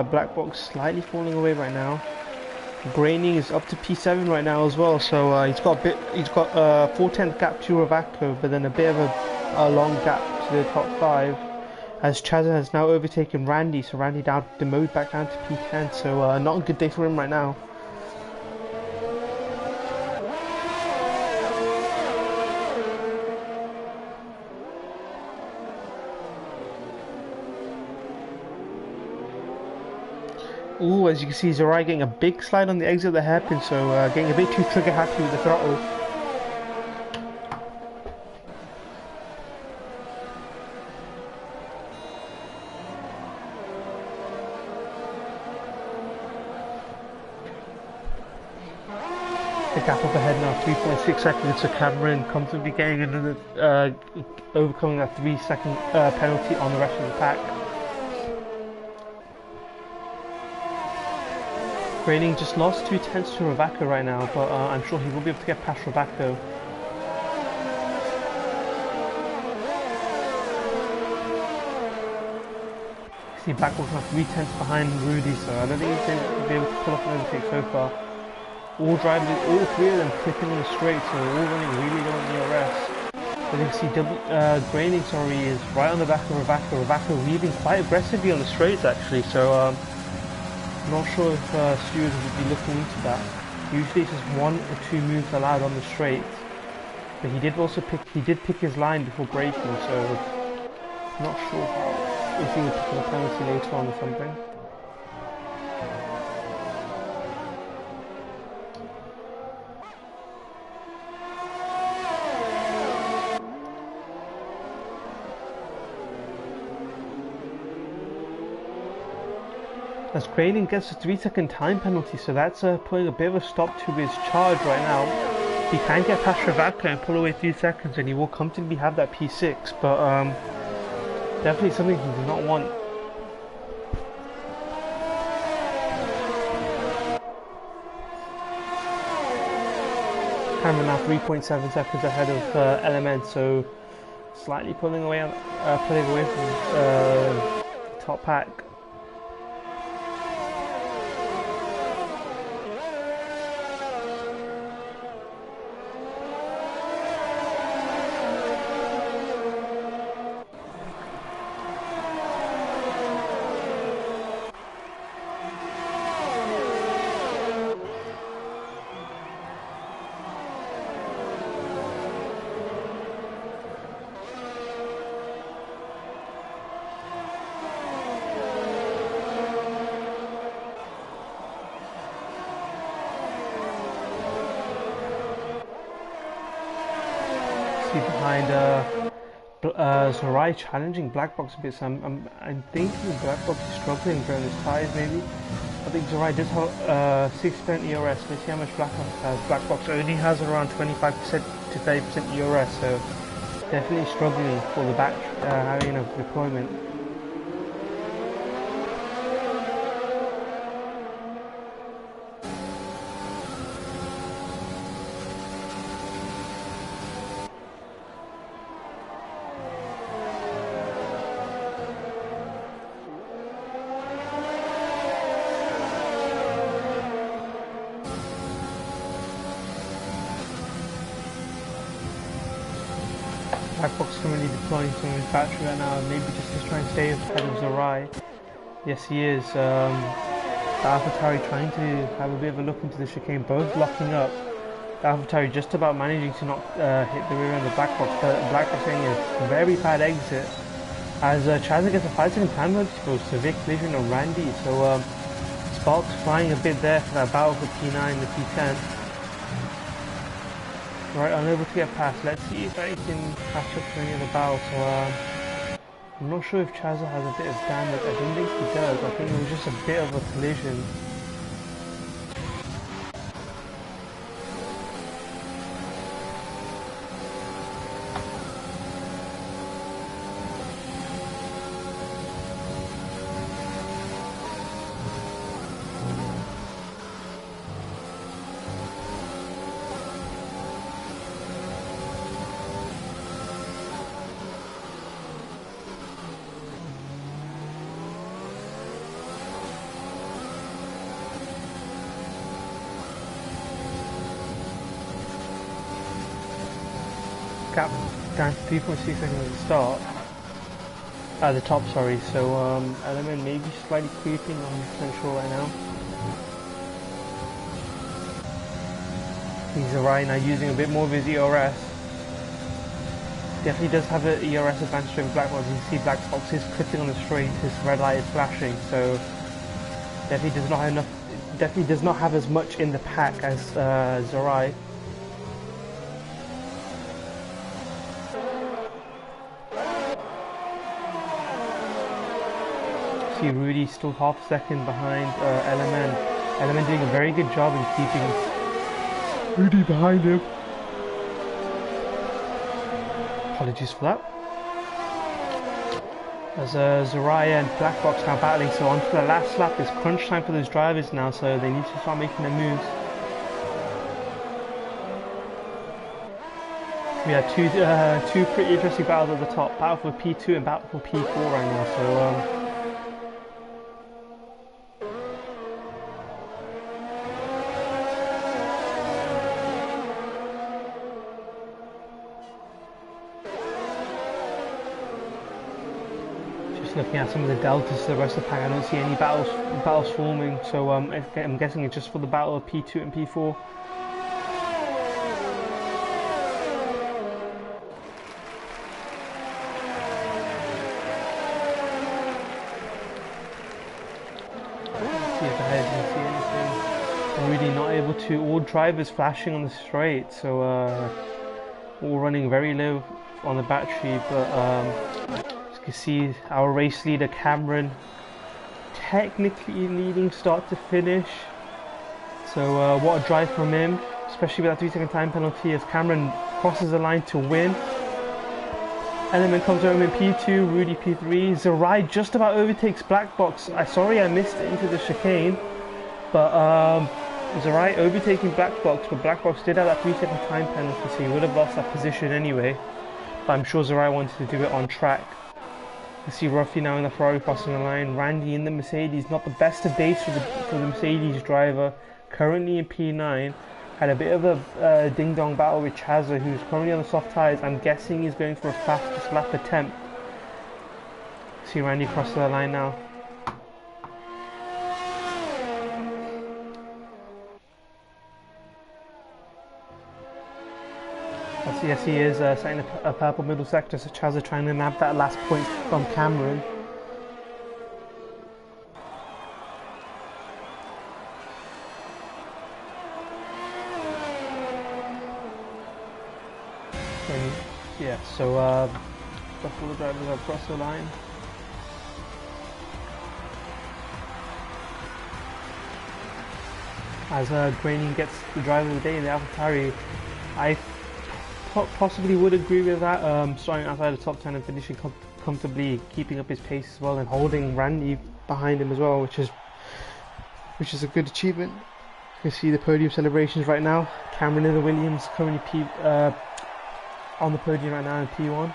Blackbox slightly falling away right now. Graining is up to P7 right now as well, so he's got 4/10 gap to Ravaco, but then a bit of a long gap to the top 5. As Chazza has now overtaken Randy, so Randy down demoted back down to P10, so not a good day for him right now. Ooh, as you can see, Zerai getting a big slide on the exit of the hairpin, so getting a bit too trigger happy with the throttle. The gap up ahead now, 3.6 seconds to Cameron, comfortably getting another, overcoming that 3-second penalty on the rest of the pack. Graining just lost 2 tenths to Ravaka right now, but I'm sure he will be able to get past Ravaka. See Blackbox now 3 tenths behind Rudy, so I don't think he's going to be able to pull off an overtake so far. All drivers, all 3 of them clipping on the straight, so they're all running really low on ERS. But you can see Graining is right on the back of Ravaka. Ravaka weaving quite aggressively on the straights actually, so I'm not sure if stewards would be looking into that. Usually it's just 1 or 2 moves allowed on the straights, but he did pick his line before braking, so not sure if he would pick up a penalty later on or something. As Graining gets a 3-second time penalty, so that's putting a bit of a stop to his charge right now. He can get past Ravaka and pull away 3 seconds, and he will comfortably have that P6, but definitely something he does not want. Cameron now 3.7 seconds ahead of Element, so slightly pulling away from top pack. Behind Zorai challenging Blackbox a bit, so I'm thinking Blackbox is struggling during his ties maybe. I think Zorai does have 6% ERS. Let's see how much Blackbox has. Blackbox only has around 25% to 30% ERS, so definitely struggling for the back having enough deployment. Blackbox currently deploying some of his battery right now, maybe just to try and stay ahead of Zorai. Yes, he is. AlphaTauri trying to have a bit of a look into the chicane, both locking up. AlphaTauri just about managing to not hit the rear end of Blackbox, but Blackbox getting a very bad exit. As Chazza gets a 5-second time limit to severe collision on Randy, so Sparks flying a bit there for that battle for P9 and the P10. Right, unable to get past. Let's see if I can catch up to any of the battles. So I'm not sure if Chazza has a bit of damage. I don't think he does. I think it was just a bit of a collision. Gap down to 3.6 seconds at the start, at the top, sorry, so Element maybe slightly creeping on Central right now. He's right now using a bit more of his ERS. Definitely does have an ERS advantage over Blackbox. You can see Blackbox is clipping on the straight, his red light is flashing, so definitely does not have enough, definitely does not have as much in the pack as Zorai. See Rudy still half a second behind Element. Element doing a very good job in keeping Rudy behind him. Apologies for that. As Zaraya and Black Box now battling, so on to the last lap. It's crunch time for those drivers now, so they need to start making their moves. We had two pretty interesting battles at the top, battle for P2 and battle for P4 right now, so looking at some of the deltas to the rest of the pack, I don't see any battles forming, so I'm guessing it's just for the battle of P2 and P4. Let's see if ahead can see anything. Really not able to. All drivers flashing on the straight, so all running very low on the battery, but you can see our race leader Cameron technically leading start to finish, so what a drive from him, especially with that 3-second time penalty as Cameron crosses the line to win. Element comes home in P2, Rudy P3, Zarai just about overtakes Black Box. Sorry I missed it into the chicane, but Zarai overtaking Black Box, but Black Box did have that 3-second time penalty, so he would have lost that position anyway, but I'm sure Zarai wanted to do it on track. You see Ruffy now in the Ferrari crossing the line, Randy in the Mercedes, not the best of days for the Mercedes driver, currently in P9, had a bit of a ding-dong battle with Chazza, who's currently on the soft tyres. I'm guessing he's going for a fastest lap attempt. See Randy cross the line now. Yes, he is setting a purple middle sector, so Chazza trying to nab that last point from Cameron. And, yeah, so all the drivers have crossed the line. As Graining gets the driver of the day in the AlphaTauri, I possibly would agree with that, starting outside the top 10 and finishing comfortably, keeping up his pace as well and holding Randy behind him as well, which is a good achievement. You can see the podium celebrations right now. Cameron in the Williams currently on the podium right now in P1.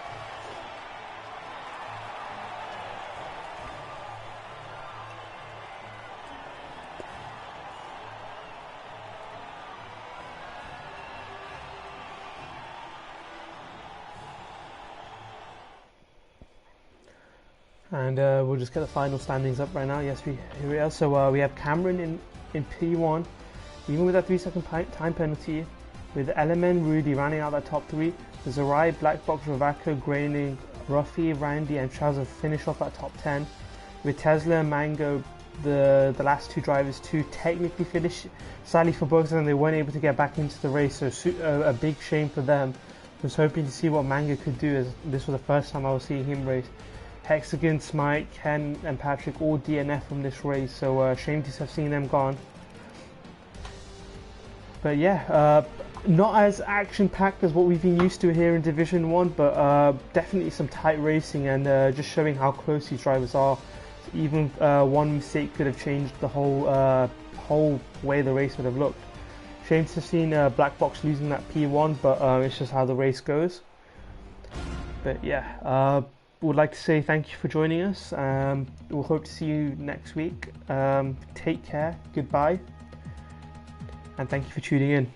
And we'll just get the final standings up right now. Yes, here we are. So we have Cameron in P1, even with that 3-second time penalty, with Element, Rudy rounding out that top 3. There's Arai, Black Box, Ravaka, Graining, Ruffy, Randy and Chazza finish off that top 10. With Tesla and Mango, the last two drivers to technically finish. Sadly for both of them, they weren't able to get back into the race, so a big shame for them. I was hoping to see what Mango could do, as this was the first time I was seeing him race. Hexagon, Smite, Ken and Patrick all DNF from this race, so shame to have seen them gone. But yeah, not as action-packed as what we've been used to here in Division 1, but definitely some tight racing and just showing how close these drivers are. Even one mistake could have changed the whole way the race would have looked. Shame to have seen Black Box losing that P1, but it's just how the race goes. But yeah, would like to say thank you for joining us. We'll hope to see you next week. Take care, goodbye, and thank you for tuning in.